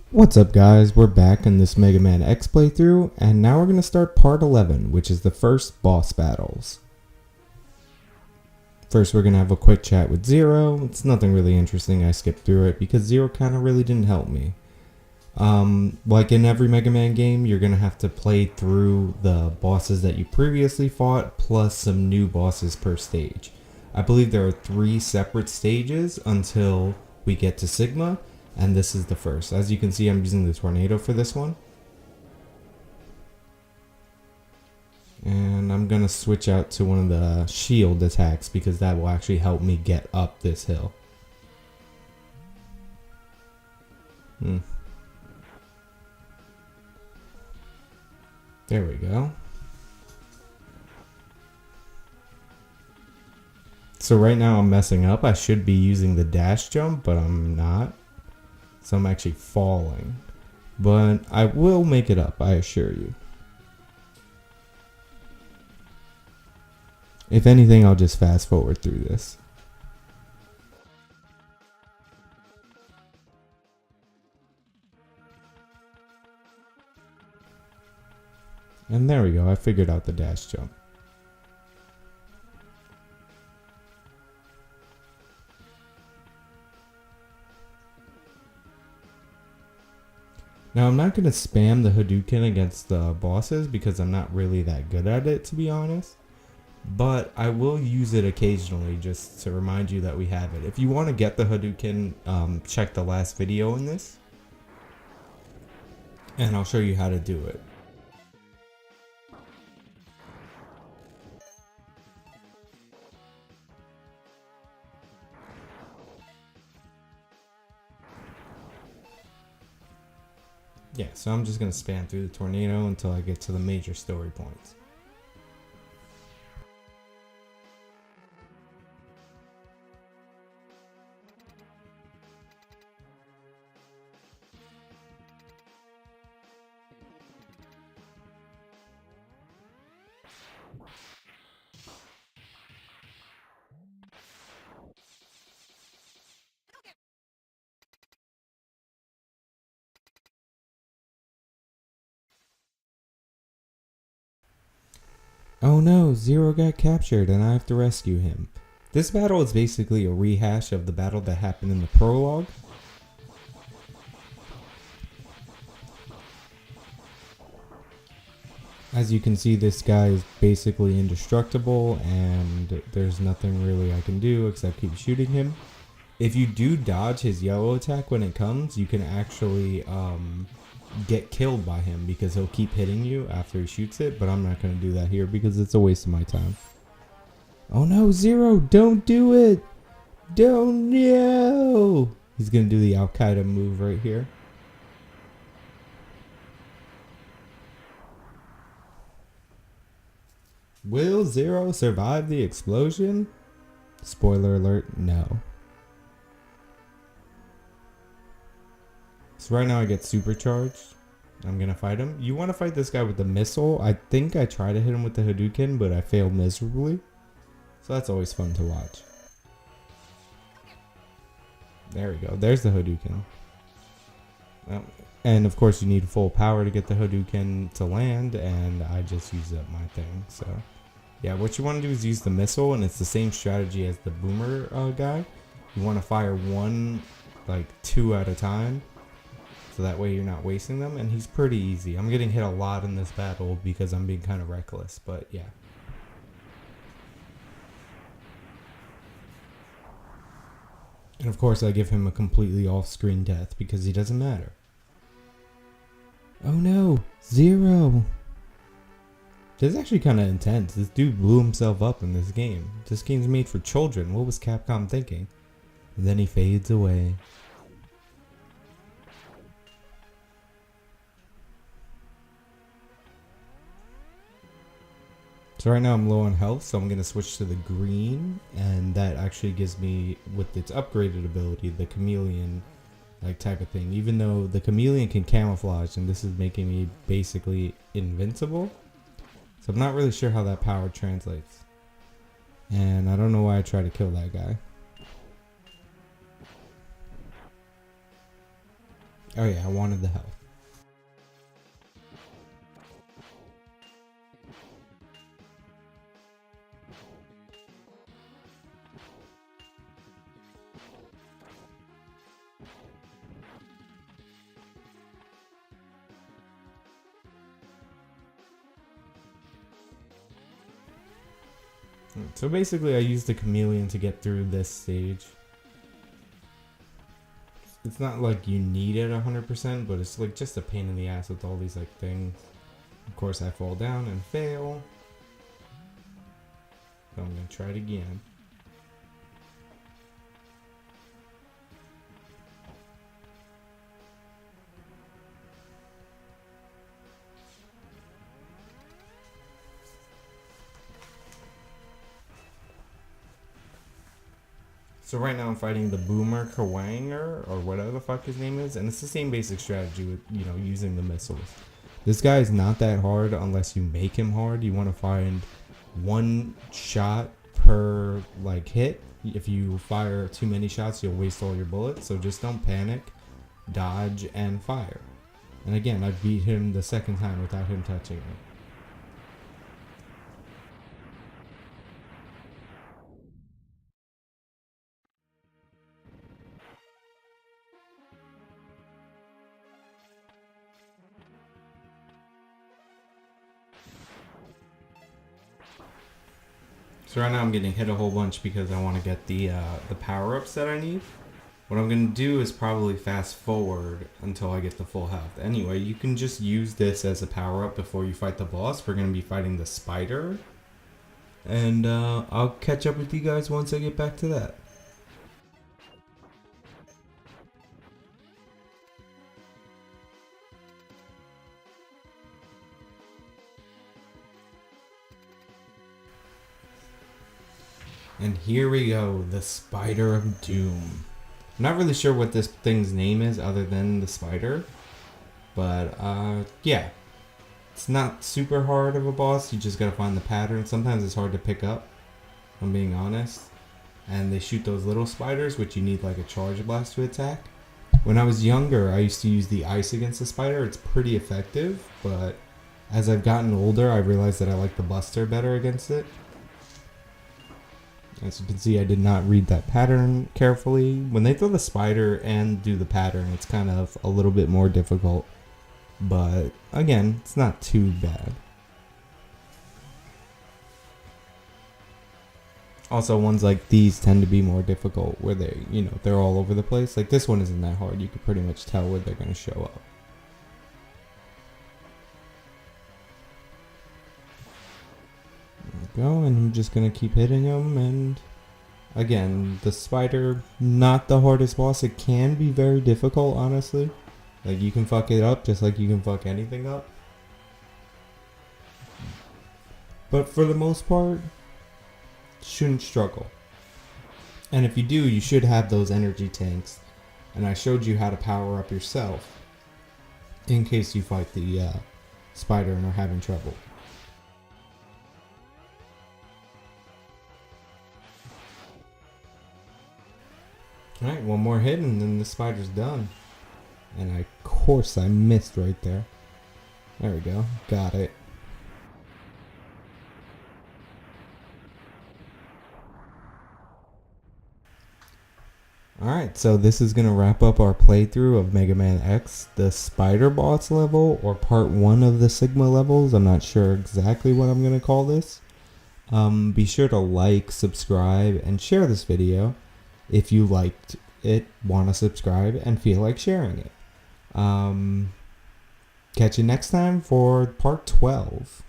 What's up guys, we're back in this Mega Man X playthrough, and now we're going to start part 11, which is the first boss battles. First we're going to have a quick chat with Zero. It's nothing really interesting, I skipped through it because Zero kind of really didn't help me. Like in every Mega Man game, you're going to have to play through the bosses that you previously fought, plus some new bosses per stage. I believe there are 3 separate stages until we get to Sigma. And this is the first. As you can see, I'm using the tornado for this one. And I'm going to switch out to one of the shield attacks because that will actually help me get up this hill. There we go. So right now I'm messing up. I should be using the dash jump, but I'm not. So I'm actually falling, but I will make it up, I assure you. If anything, I'll just fast forward through this. And there we go, I figured out the dash jump. Now I'm not going to spam the Hadouken against the bosses because I'm not really that good at it, to be honest. But I will use it occasionally just to remind you that we have it. If you want to get the Hadouken, check the last video in this. And I'll show you how to do it. Yeah, so I'm just going to spam through the tornado until I get to the major story points. Oh no, Zero got captured and I have to rescue him. This battle is basically a rehash of the battle that happened in the prologue. As you can see, this guy is basically indestructible and there's nothing really I can do except keep shooting him. If you do dodge his yellow attack when it comes, you can actually get killed by him because he'll keep hitting you after he shoots it, but I'm not going to do that here because it's a waste of my time. Oh no, Zero, don't do it! Don't, no! He's going to do the Al-Qaeda move right here. Will Zero survive the explosion? Spoiler alert, no. So right now I get supercharged. I'm going to fight him. You want to fight this guy with the missile. I think I tried to hit him with the Hadouken, but I failed miserably. So that's always fun to watch. There we go. There's the Hadouken. And of course you need full power to get the Hadouken to land, and I just used up my thing. So yeah, what you want to do is use the missile, and it's the same strategy as the boomer guy. You want to fire one, like 2 at a time. So that way you're not wasting them, and he's pretty easy. I'm getting hit a lot in this battle because I'm being kind of reckless, but yeah. And of course I give him a completely off-screen death because he doesn't matter. Oh no, Zero! This is actually kind of intense. This dude blew himself up in this game. This game's made for children. What was Capcom thinking? And then he fades away. So right now I'm low on health, so I'm going to switch to the green, and that actually gives me, with its upgraded ability, the chameleon like type of thing. Even though the chameleon can camouflage, and this is making me basically invincible. So I'm not really sure how that power translates. And I don't know why I tried to kill that guy. Oh yeah, I wanted the health. So basically I used the chameleon to get through this stage. It's not like you need it 100%, but it's like just a pain in the ass with all these like things. Of course I fall down and fail. So I'm gonna try it again. So right now I'm fighting the Boomer Kawanger, or whatever the fuck his name is, and it's the same basic strategy with, you know, using the missiles. This guy is not that hard unless you make him hard. You want to find one shot per like hit. If you fire too many shots, you'll waste all your bullets, so just don't panic, dodge, and fire. And again, I beat him the second time without him touching me. So right now I'm getting hit a whole bunch because I want to get the power-ups that I need. What I'm going to do is probably fast forward until I get the full health. Anyway, you can just use this as a power-up before you fight the boss. We're going to be fighting the spider. And I'll catch up with you guys once I get back to that. And here we go, the Spider of Doom. I'm not really sure what this thing's name is other than the spider. But, yeah. It's not super hard of a boss, you just gotta find the pattern. Sometimes it's hard to pick up, if I'm being honest. And they shoot those little spiders, which you need like a charge blast to attack. When I was younger, I used to use the ice against the spider. It's pretty effective, but as I've gotten older, I realized that I like the buster better against it. As you can see, I did not read that pattern carefully. When they throw the spider and do the pattern, it's kind of a little bit more difficult. But again, it's not too bad. Also, ones like these tend to be more difficult where they, you know, they're all over the place. Like this one isn't that hard. You can pretty much tell where they're going to show up. Go, and I'm just gonna keep hitting him. And again, the spider, not the hardest boss. It can be very difficult, honestly. Like you can fuck it up just like you can fuck anything up, but for the most part, shouldn't struggle. And if you do, you should have those energy tanks, and I showed you how to power up yourself in case you fight the spider and are having trouble. Alright, one more hit and then the spider's done. And of course I missed right there. There we go. Got it. Alright, so this is going to wrap up our playthrough of Mega Man X, the Spider Boss level, or part 1 of the Sigma levels. I'm not sure exactly what I'm going to call this. Be sure to like, subscribe, and share this video if you liked it, want to subscribe, and feel like sharing it. Catch you next time for part 12.